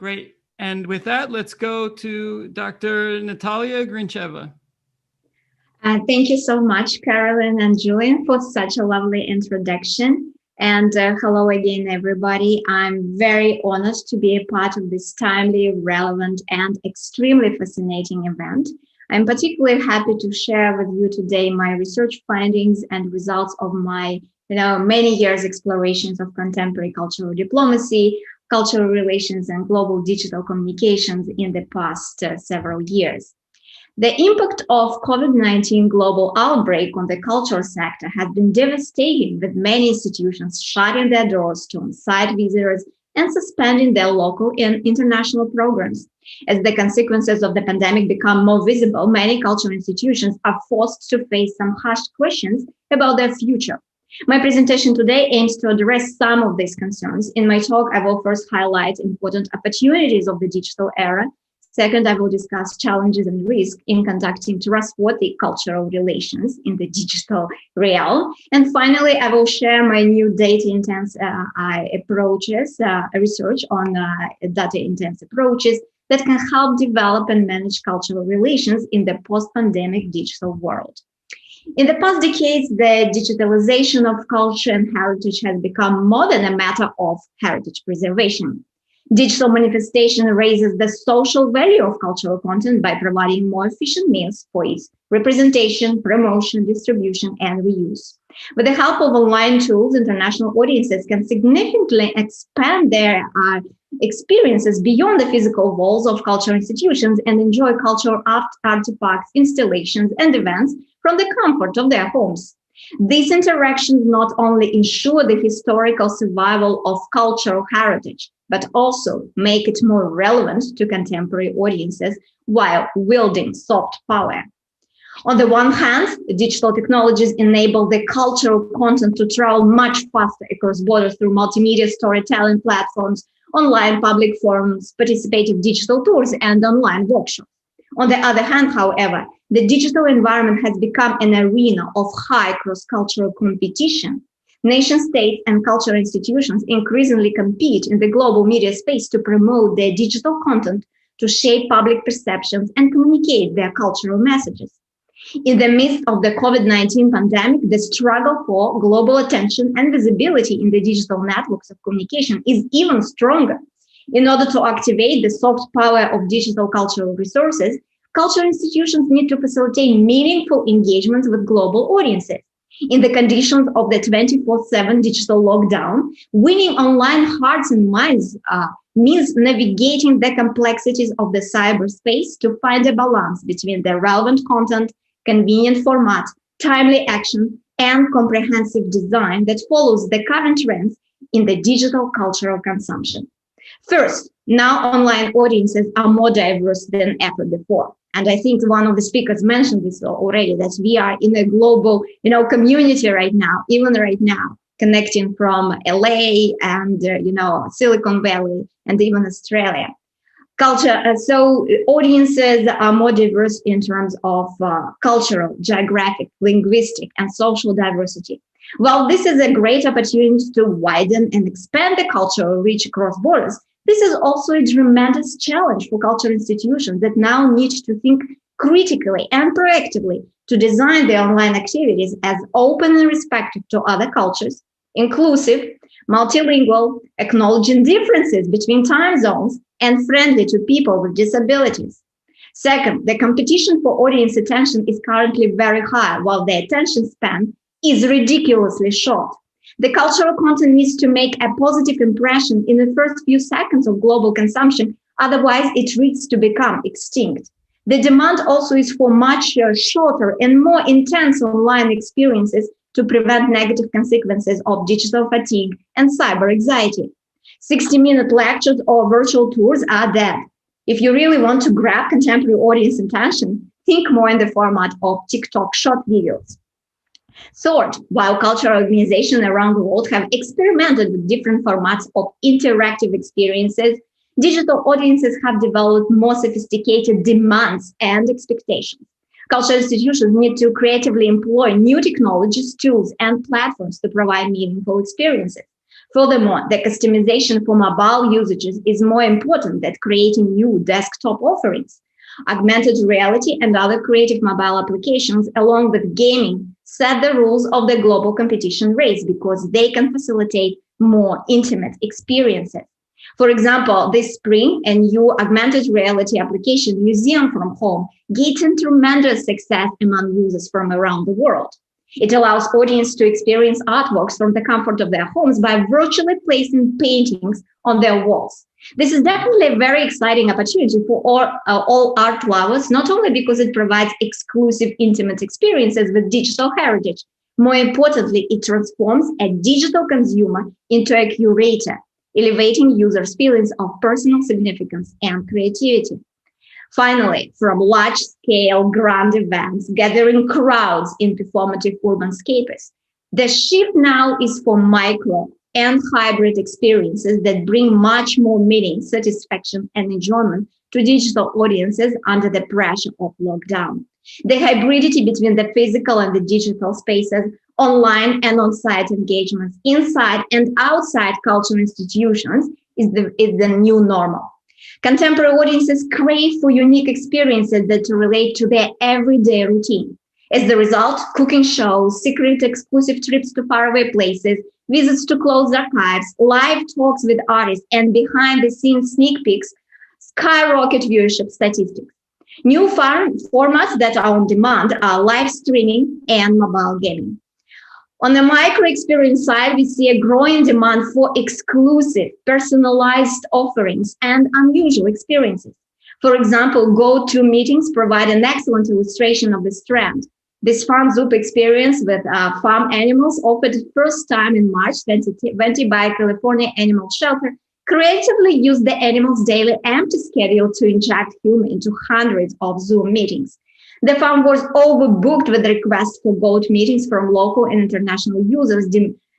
Great. And with that, let's go to Dr. Natalia Grincheva. Thank you so much, Carolyn and Julian, for such a lovely introduction. And hello again, everybody. I'm very honored to be a part of this timely, relevant, and extremely fascinating event. I'm particularly happy to share with you today my research findings and results of my many years explorations of contemporary cultural diplomacy, cultural relations, and global digital communications in the past several years. The impact of COVID-19 global outbreak on the cultural sector has been devastating, with many institutions shutting their doors to on-site visitors and suspending their local and international programs. As the consequences of the pandemic become more visible, many cultural institutions are forced to face some harsh questions about their future. My presentation today aims to address some of these concerns. In my talk, I will first highlight important opportunities of the digital era. Second, I will discuss challenges and risks in conducting trustworthy cultural relations in the digital realm. And finally, I will share my new data-intense approaches, research on data-intense approaches that can help develop and manage cultural relations in the post-pandemic digital world. In the past decades, the digitalization of culture and heritage has become more than a matter of heritage preservation. Digital manifestation raises the social value of cultural content by providing more efficient means for its representation, promotion, distribution, and reuse. With the help of online tools, international audiences can significantly expand their experiences beyond the physical walls of cultural institutions and enjoy cultural artifacts, installations, and events from the comfort of their homes. These interactions not only ensure the historical survival of cultural heritage, but also make it more relevant to contemporary audiences while wielding soft power. On the one hand, digital technologies enable the cultural content to travel much faster across borders through multimedia storytelling platforms, online public forums, participative digital tours, and online workshops. On the other hand, however, the digital environment has become an arena of high cross-cultural competition. Nation-states and cultural institutions increasingly compete in the global media space to promote their digital content, to shape public perceptions and communicate their cultural messages. In the midst of the COVID-19 pandemic, the struggle for global attention and visibility in the digital networks of communication is even stronger. In order to activate the soft power of digital cultural resources, cultural institutions need to facilitate meaningful engagements with global audiences. In the conditions of the 24/7 digital lockdown, winning online hearts and minds means navigating the complexities of the cyberspace to find a balance between the relevant content, convenient format, timely action, and comprehensive design that follows the current trends in the digital cultural consumption. First, now online audiences are more diverse than ever before. And I think one of the speakers mentioned this already, that we are in a global, community right now, even right now, connecting from LA and, Silicon Valley and even Australia. So audiences are more diverse in terms of cultural, geographic, linguistic, and social diversity. While this is a great opportunity to widen and expand the cultural reach across borders, this is also a tremendous challenge for cultural institutions that now need to think critically and proactively to design their online activities as open and respectful to other cultures, inclusive, multilingual, acknowledging differences between time zones, and friendly to people with disabilities. Second, the competition for audience attention is currently very high, while the attention span is ridiculously short. The cultural content needs to make a positive impression in the first few seconds of global consumption, otherwise it risks to become extinct. The demand also is for much shorter and more intense online experiences to prevent negative consequences of digital fatigue and cyber anxiety. 60-minute lectures or virtual tours are dead. If you really want to grab contemporary audience attention, think more in the format of TikTok short videos. Third, while cultural organizations around the world have experimented with different formats of interactive experiences, digital audiences have developed more sophisticated demands and expectations. Cultural institutions need to creatively employ new technologies, tools, and platforms to provide meaningful experiences. Furthermore, the customization for mobile usages is more important than creating new desktop offerings. Augmented reality and other creative mobile applications, along with gaming, set the rules of the global competition race because they can facilitate more intimate experiences. For example, this spring, a new augmented reality application, Museum from Home, gained tremendous success among users from around the world. It allows audience to experience artworks from the comfort of their homes by virtually placing paintings on their walls. This is definitely a very exciting opportunity for all art lovers, not only because it provides exclusive, intimate experiences with digital heritage. More importantly, it transforms a digital consumer into a curator, elevating users' feelings of personal significance and creativity. Finally, from large-scale grand events gathering crowds in performative urban spaces, the shift now is for micro and hybrid experiences that bring much more meaning, satisfaction, and enjoyment to digital audiences under the pressure of lockdown. The hybridity between the physical and the digital spaces, online and on-site engagements, inside and outside cultural institutions is the new normal. Contemporary audiences crave for unique experiences that relate to their everyday routine. As a result, cooking shows, secret exclusive trips to faraway places, visits to closed archives, live talks with artists, and behind-the-scenes sneak peeks skyrocket viewership statistics. New formats that are on demand are live streaming and mobile gaming. On the micro experience side, we see a growing demand for exclusive, personalized offerings and unusual experiences. For example, Go-To meetings provide an excellent illustration of this trend. This fun Zoop experience with farm animals, offered first time in March 2020 by California Animal Shelter, creatively used the animals' daily empty schedule to inject humor into hundreds of Zoom meetings. The farm was overbooked with requests for goat meetings from local and international users,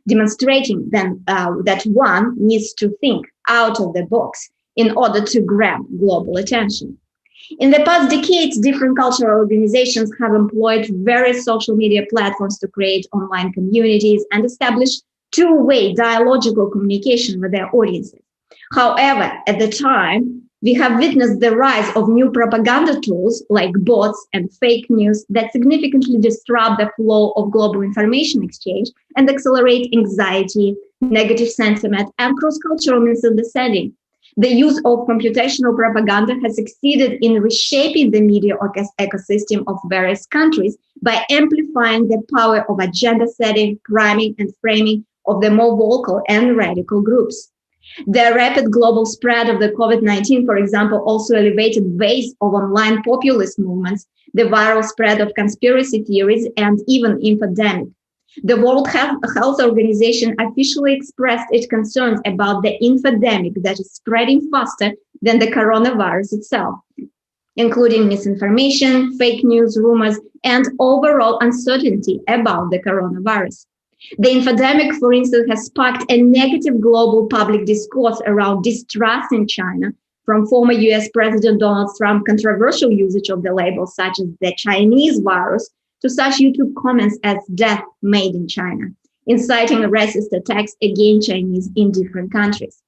demonstrating that one needs to think out of the box in order to grab global attention. In the past decades, different cultural organizations have employed various social media platforms to create online communities and establish two-way dialogical communication with their audiences. However, at the time, we have witnessed the rise of new propaganda tools like bots and fake news that significantly disrupt the flow of global information exchange and accelerate anxiety, negative sentiment, and cross-cultural misunderstanding. The use of computational propaganda has succeeded in reshaping the media ecosystem of various countries by amplifying the power of agenda setting, priming, and framing of the more vocal and radical groups. The rapid global spread of the COVID-19, for example, also elevated waves of online populist movements, the viral spread of conspiracy theories, and even infodemic. The World Health Organization officially expressed its concerns about the infodemic that is spreading faster than the coronavirus itself, including misinformation, fake news, rumors, and overall uncertainty about the coronavirus. The infodemic, for instance, has sparked a negative global public discourse around distrust in China, from former US President Donald Trump's controversial usage of the labels such as the Chinese virus to such YouTube comments as death made in China, inciting racist attacks against Chinese in different countries.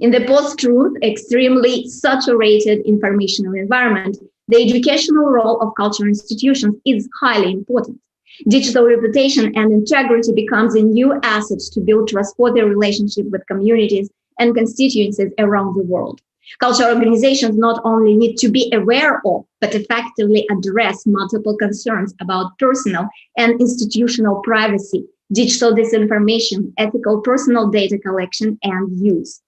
In the post-truth, extremely saturated informational environment, the educational role of cultural institutions is highly important. Digital reputation and integrity becomes a new asset to build trustworthy relationship with communities and constituencies around the world. Cultural organizations not only need to be aware of, but effectively address multiple concerns about personal and institutional privacy, digital disinformation, ethical personal data collection and use.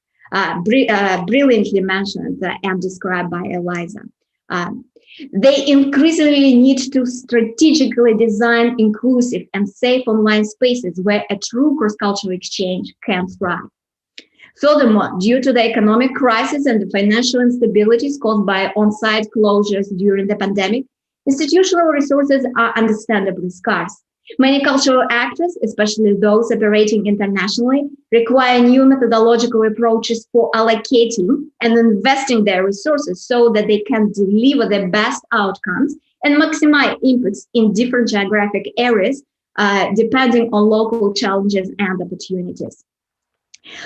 Brilliantly mentioned and described by Eliza. They increasingly need to strategically design inclusive and safe online spaces where a true cross-cultural exchange can thrive. Furthermore, due to the economic crisis and the financial instabilities caused by on-site closures during the pandemic, institutional resources are understandably scarce. Many cultural actors, especially those operating internationally, require new methodological approaches for allocating and investing their resources so that they can deliver the best outcomes and maximize inputs in different geographic areas, depending on local challenges and opportunities.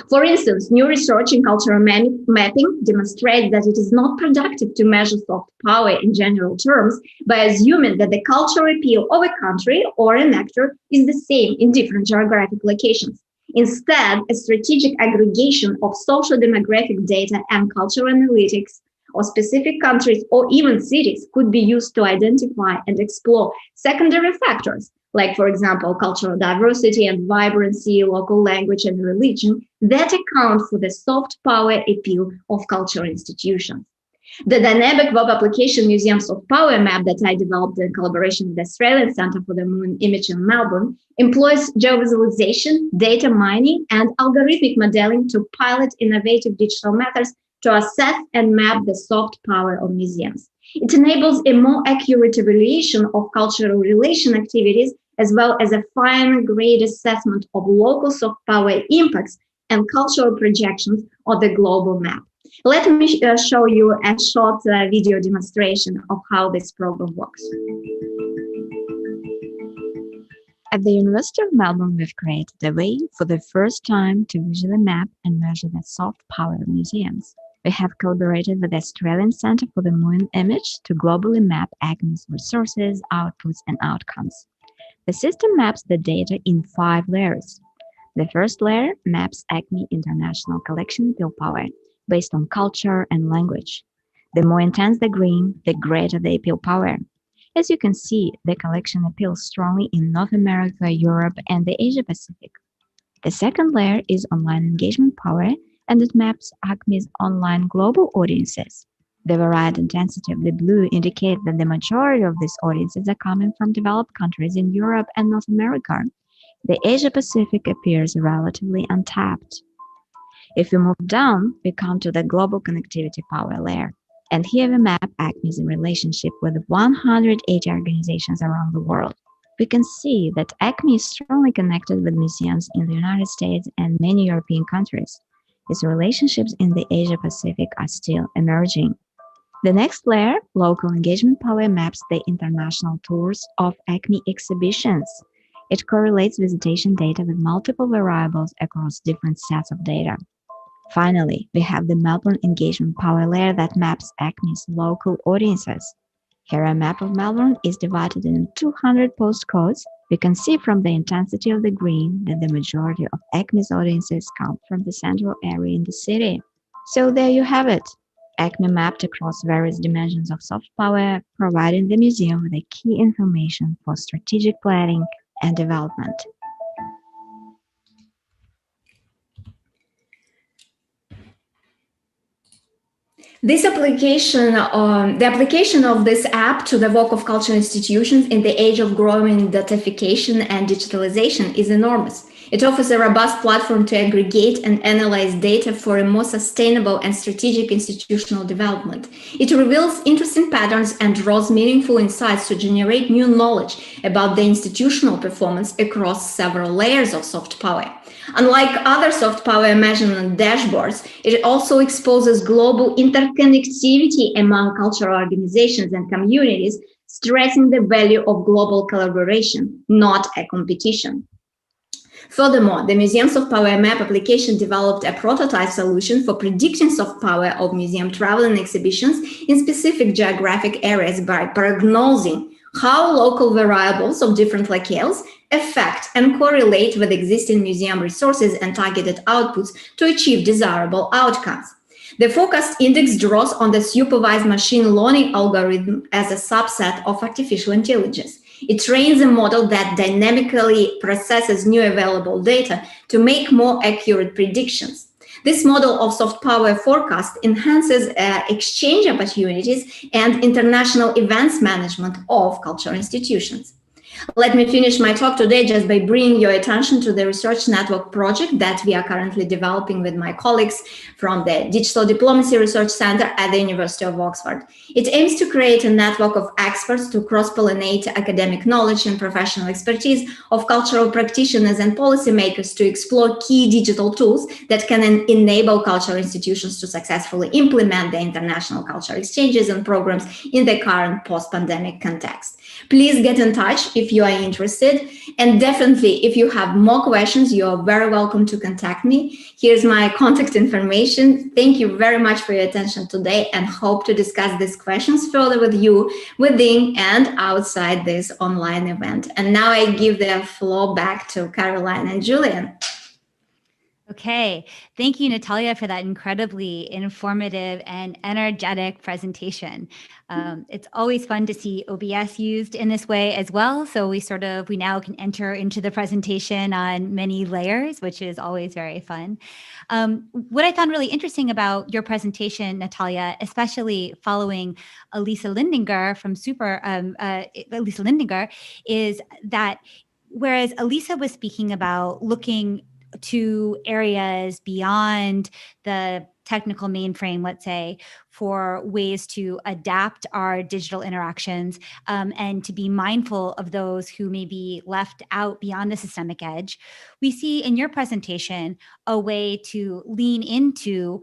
For instance, new research in cultural mapping demonstrates that it is not productive to measure soft power in general terms by assuming that the cultural appeal of a country or an actor is the same in different geographic locations. Instead, a strategic aggregation of social demographic data and cultural analytics of specific countries or even cities could be used to identify and explore secondary factors, like, for example, cultural diversity and vibrancy, local language and religion, that account for the soft power appeal of cultural institutions. The dynamic web application Museum Soft Power Map that I developed in collaboration with the Australian Centre for the Moon Image in Melbourne employs geovisualization, data mining, and algorithmic modeling to pilot innovative digital methods to assess and map the soft power of museums. It enables a more accurate evaluation of cultural relation activities, as well as a fine-grained assessment of local soft power impacts and cultural projections on the global map. Let me show you a short video demonstration of how this program works. At the University of Melbourne, we've created a way for the first time to visually map and measure the soft power of museums. We have collaborated with the Australian Centre for the Moon Image to globally map ACME's resources, outputs, and outcomes. The system maps the data in 5 layers. The first layer maps ACME International Collection appeal power based on culture and language. The more intense the green, the greater the appeal power. As you can see, the collection appeals strongly in North America, Europe, and the Asia Pacific. The second layer is online engagement power, and it maps ACME's online global audiences. The varied intensity of the blue indicates that the majority of these audiences are coming from developed countries in Europe and North America. The Asia Pacific appears relatively untapped. If we move down, we come to the global connectivity power layer. And here we map ACME's relationship with 180 organizations around the world. We can see that ACME is strongly connected with museums in the United States and many European countries. Its relationships in the Asia Pacific are still emerging. The next layer, local engagement power, maps the international tours of ACME exhibitions. It correlates visitation data with multiple variables across different sets of data. Finally, we have the Melbourne engagement power layer that maps ACME's local audiences. Here a map of Melbourne is divided into 200 postcodes. We can see from the intensity of the green that the majority of ACME's audiences come from the central area in the city. So there you have it. ACME mapped across various dimensions of soft power, providing the museum with the key information for strategic planning and development. The application of this app to the work of cultural institutions in the age of growing datafication and digitalization is enormous. It offers a robust platform to aggregate and analyze data for a more sustainable and strategic institutional development. It reveals interesting patterns and draws meaningful insights to generate new knowledge about the institutional performance across several layers of soft power. Unlike other soft power measurement dashboards, it also exposes global interconnectivity among cultural organizations and communities, stressing the value of global collaboration, not a competition. Furthermore, the Museum Soft Power Map application developed a prototype solution for predicting soft power of museum travel and exhibitions in specific geographic areas by prognosing how local variables of different locales affect and correlate with existing museum resources and targeted outputs to achieve desirable outcomes. The forecast index draws on the supervised machine learning algorithm as a subset of artificial intelligence. It trains a model that dynamically processes new available data to make more accurate predictions. This model of soft power forecast enhances exchange opportunities and international events management of cultural institutions. Let me finish my talk today just by bringing your attention to the research network project that we are currently developing with my colleagues from the Digital Diplomacy Research Center at the University of Oxford. It aims to create a network of experts to cross-pollinate academic knowledge and professional expertise of cultural practitioners and policymakers to explore key digital tools that can enable cultural institutions to successfully implement the international cultural exchanges and programs in the current post-pandemic context. Please get in touch if you are interested. And definitely, if you have more questions, you are very welcome to contact me. Here's my contact information. Thank you very much for your attention today, and hope to discuss these questions further with you within and outside this online event. And now I give the floor back to Caroline and Julian. Okay, thank you, Natalia, for that incredibly informative and energetic presentation. It's always fun to see OBS used in this way as well. So we now can enter into the presentation on many layers, which is always very fun. What I found really interesting about your presentation, Natalia, especially following Elisa Lindinger from Elisa Lindinger, is that whereas Elisa was speaking about looking to areas beyond the technical mainframe, let's say, for ways to adapt our digital interactions and to be mindful of those who may be left out beyond the systemic edge. We see in your presentation a way to lean into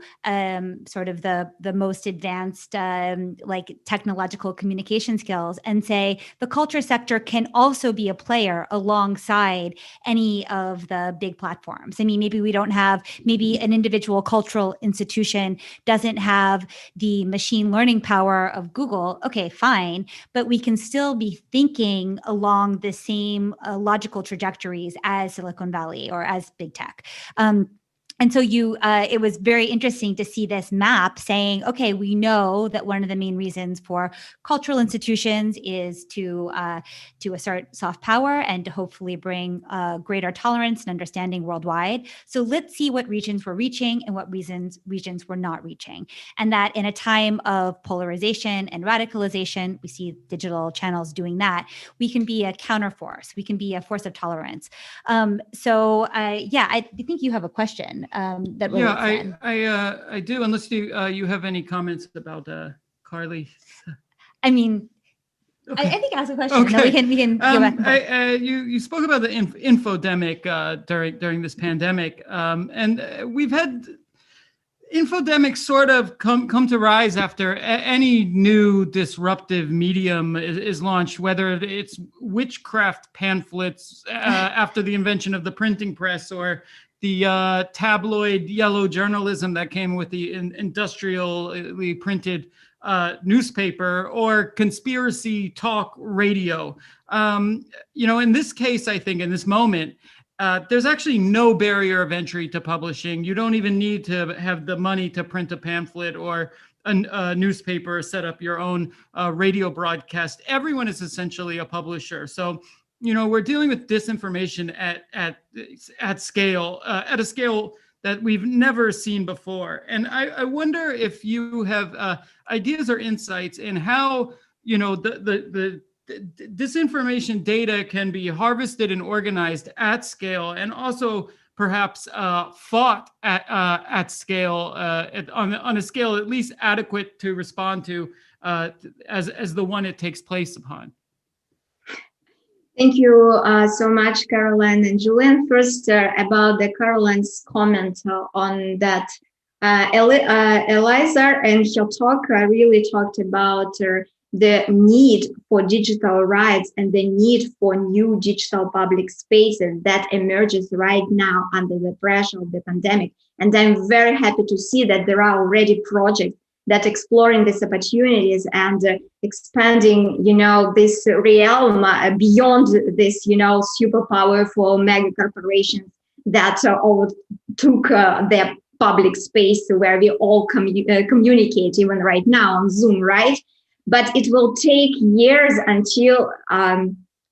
sort of the most advanced like technological communication skills and say the culture sector can also be a player alongside any of the big platforms. I mean, maybe we don't have, maybe an individual cultural institution doesn't have the machine learning power of Google. Okay, fine. But we can still be thinking along the same logical trajectories as Silicon Valley or as big tech. And so it was very interesting to see this map saying, okay, we know that one of the main reasons for cultural institutions is to assert soft power and to hopefully bring greater tolerance and understanding worldwide. So let's see what regions we're reaching and what regions we're not reaching. And that in a time of polarization and radicalization, we see digital channels doing that, we can be a counterforce. We can be a force of tolerance. I think you have a question. That I do. Unless you have any comments about Carly. I mean, okay. I think ask a question. Okay. We can go back. You spoke about the infodemic during this pandemic, and we've had infodemics sort of come to rise after any new disruptive medium is launched, whether it's witchcraft pamphlets after the invention of the printing press, or the tabloid yellow journalism that came with the industrially printed newspaper, or conspiracy talk radio. In this case, I think in this moment, there's actually no barrier of entry to publishing. You don't even need to have the money to print a pamphlet or a newspaper, or set up your own radio broadcast. Everyone is essentially a publisher. So, we're dealing with disinformation at scale, at a scale that we've never seen before. And I wonder if you have ideas or insights in how, the disinformation data can be harvested and organized at scale, and also perhaps fought at scale, on a scale at least adequate to respond to as the one it takes place upon. Thank you so much, Caroline and Julian. First, about Caroline's comment on that. Eliza and her talk really talked about the need for digital rights and the need for new digital public spaces that emerges right now under the pressure of the pandemic. And I'm very happy to see that there are already projects that exploring these opportunities and expanding, this realm beyond this, super powerful mega corporations that overtook their public space where we all communicate even right now on Zoom, right? But it will take years until,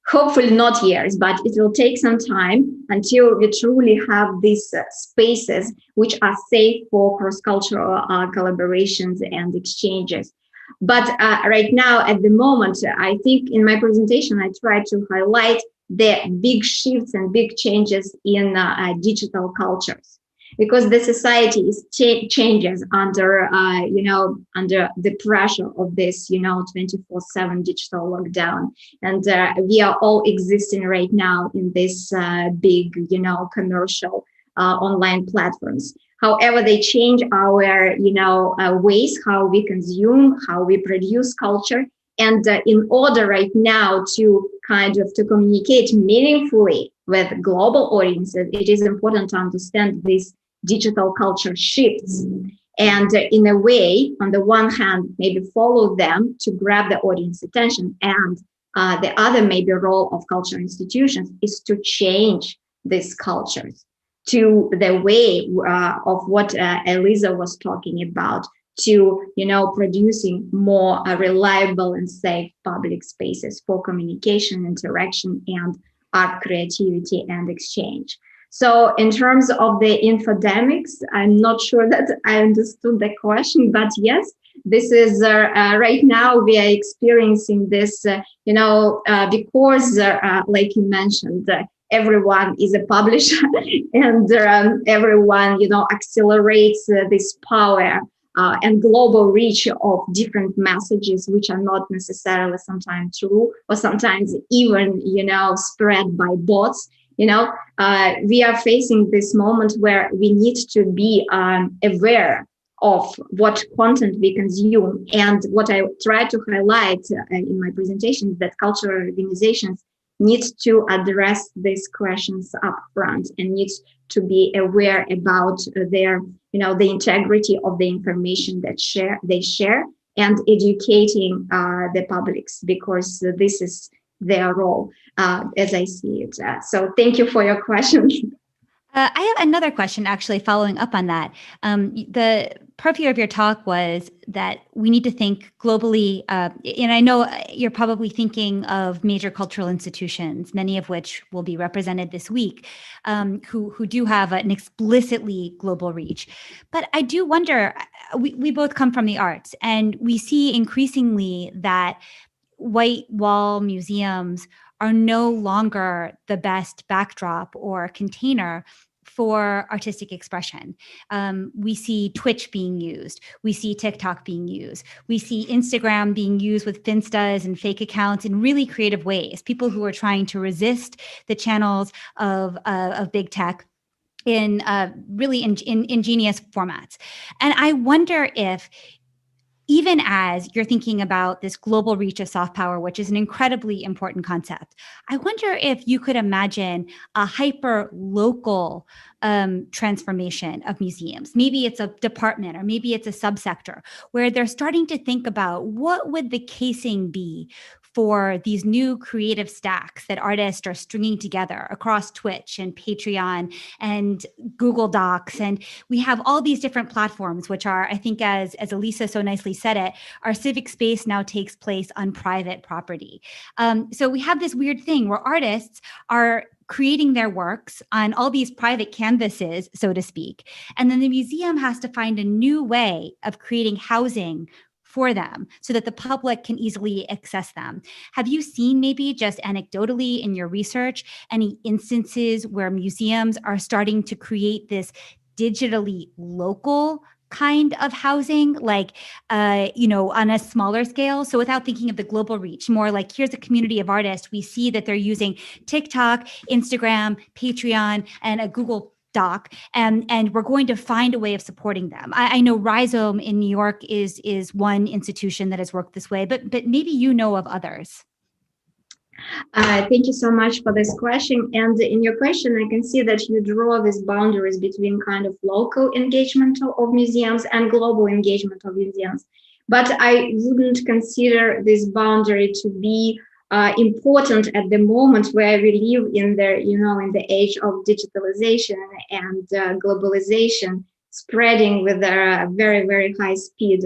hopefully not years, but it will take some time until we truly have these spaces which are safe for cross-cultural collaborations and exchanges. But right now, at the moment, I think in my presentation, I try to highlight the big shifts and big changes in digital cultures, because the society is changes under, under the pressure of this, 24/7 digital lockdown. And we are all existing right now in this big, commercial online platforms. However, they change our, ways how we consume, how we produce culture, And in order right now to to communicate meaningfully with global audiences, it is important to understand these digital culture shifts. And in a way, on the one hand, maybe follow them to grab the audience attention. And the other maybe role of cultural institutions is to change these cultures to the way of what Eliza was talking about, to producing more reliable and safe public spaces for communication, interaction, and art, creativity, and exchange. So in terms of the infodemics, I'm not sure that I understood the question, but yes, this is right now we are experiencing this, because like you mentioned, everyone is a publisher and everyone, accelerates this power and global reach of different messages, which are not necessarily sometimes true, or sometimes even, spread by bots. We are facing this moment where we need to be aware of what content we consume. And what I try to highlight in my presentation is that cultural organizations need to address these questions up front and needs to be aware about their, the integrity of the information that they share, and educating the publics, because this is their role, as I see it. So thank you for your question. I have another question, actually, following up on that. The purview of your talk was that we need to think globally, and I know you're probably thinking of major cultural institutions, many of which will be represented this week, who do have an explicitly global reach. But I do wonder, we both come from the arts, and we see increasingly that white wall museums are no longer the best backdrop or container for artistic expression. We see Twitch being used. We see TikTok being used. We see Instagram being used with Finstas and fake accounts in really creative ways. People who are trying to resist the channels of big tech in really ingenious formats. And I wonder if, even as you're thinking about this global reach of soft power, which is an incredibly important concept, I wonder if you could imagine a hyper local transformation of museums. Maybe it's a department, or maybe it's a subsector, where they're starting to think about what would the casing be for these new creative stacks that artists are stringing together across Twitch and Patreon and Google Docs. And we have all these different platforms, which are, I think, as Elisa so nicely said it, our civic space now takes place on private property. So we have this weird thing where artists are creating their works on all these private canvases, so to speak. And then the museum has to find a new way of creating housing for them so that the public can easily access them. Have you seen, maybe just anecdotally in your research, any instances where museums are starting to create this digitally local kind of housing, like, on a smaller scale? So without thinking of the global reach, more like, here's a community of artists. We see that they're using TikTok, Instagram, Patreon, and a Google Doc, and we're going to find a way of supporting them. I know Rhizome in New York is one institution that has worked this way, but maybe you know of others. Thank you so much for this question. And in your question, I can see that you draw these boundaries between kind of local engagement of museums and global engagement of museums. But I wouldn't consider this boundary to be important at the moment where we live in the age of digitalization and globalization spreading with a very, very high speed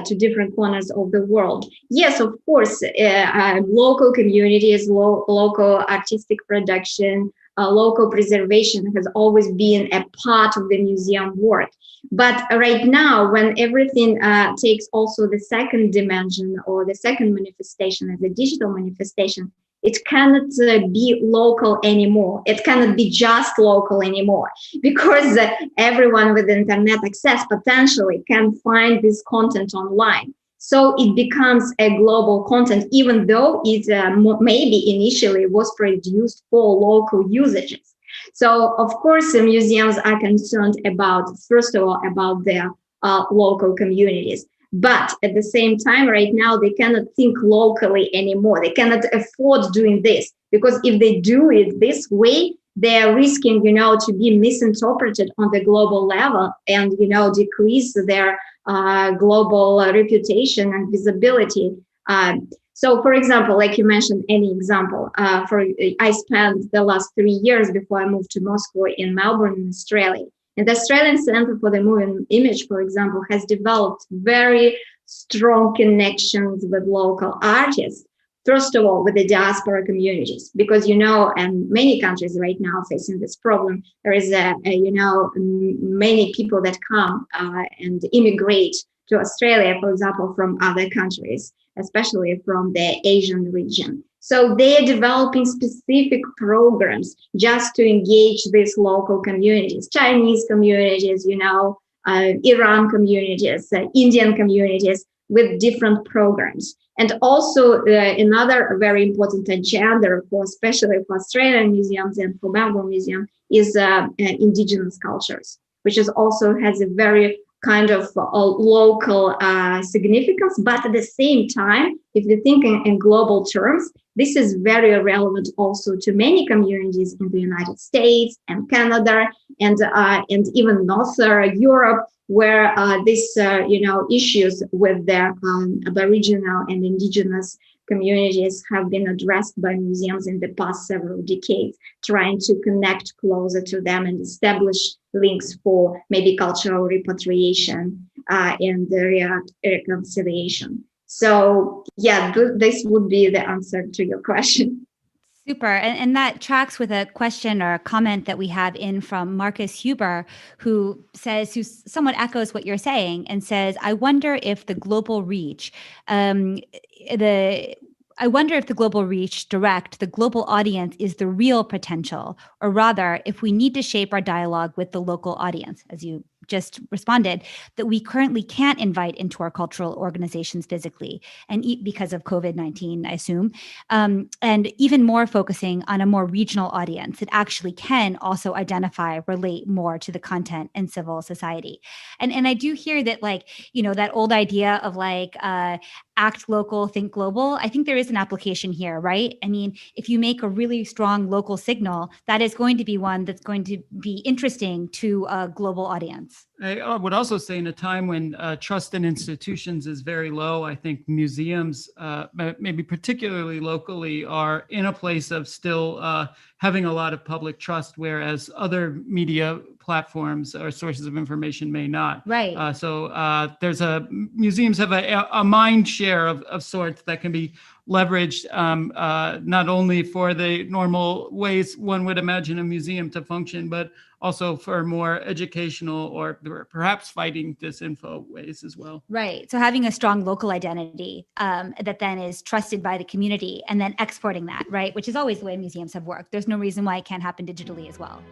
to different corners of the world. Yes, of course, local communities, local artistic production, local preservation has always been a part of the museum work. But right now, when everything takes also the second dimension or the second manifestation as a digital manifestation, it cannot be local anymore. It cannot be just local anymore, because everyone with internet access potentially can find this content online. So it becomes a global content, even though it maybe initially was produced for local usages. So of course, museums are concerned about, first of all, about their local communities. But at the same time, right now, they cannot think locally anymore. They cannot afford doing this, because if they do it this way, they are risking, to be misinterpreted on the global level and, decrease their global reputation and visibility. So, for example, like you mentioned, any example, I spent the last 3 years before I moved to Moscow in Melbourne, in Australia. And the Australian Center for the Moving Image, for example, has developed very strong connections with local artists. First of all, with the diaspora communities, because, and many countries right now facing this problem, there is many people that come and immigrate to Australia, for example, from other countries, especially from the Asian region. So they are developing specific programs just to engage these local communities, Chinese communities, Iran communities, Indian communities, with different programs. And also another very important agenda, especially for Australian museums and for Melbourne Museum, is indigenous cultures, which also has a very kind of local significance. But at the same time, if you think in global terms, this is very relevant also to many communities in the United States and Canada and even North Europe, where these issues with their Aboriginal and indigenous communities have been addressed by museums in the past several decades, trying to connect closer to them and establish links for maybe cultural repatriation and reconciliation. So yeah, this would be the answer to your question. Super. And that tracks with a question or a comment that we have in from Marcus Huber, who somewhat echoes what you're saying and says, I wonder if the global reach, the global audience is the real potential, or rather, if we need to shape our dialogue with the local audience, as you just responded, that we currently can't invite into our cultural organizations physically, and because of COVID-19, I assume, and even more focusing on a more regional audience that actually can also relate more to the content and civil society. And I do hear that, that old idea of act local, think global. I think there is an application here, right? I mean, if you make a really strong local signal, that is going to be one that's going to be interesting to a global audience. I would also say, in a time when trust in institutions is very low, I think museums, maybe particularly locally, are in a place of still having a lot of public trust, whereas other media platforms or sources of information may not. Right. So museums have a mind share of sorts that can be leveraged not only for the normal ways one would imagine a museum to function, but also for more educational or perhaps fighting disinfo ways as well. Right. So having a strong local identity that then is trusted by the community and then exporting that, right? Which is always the way museums have worked. There's no reason why it can't happen digitally as well.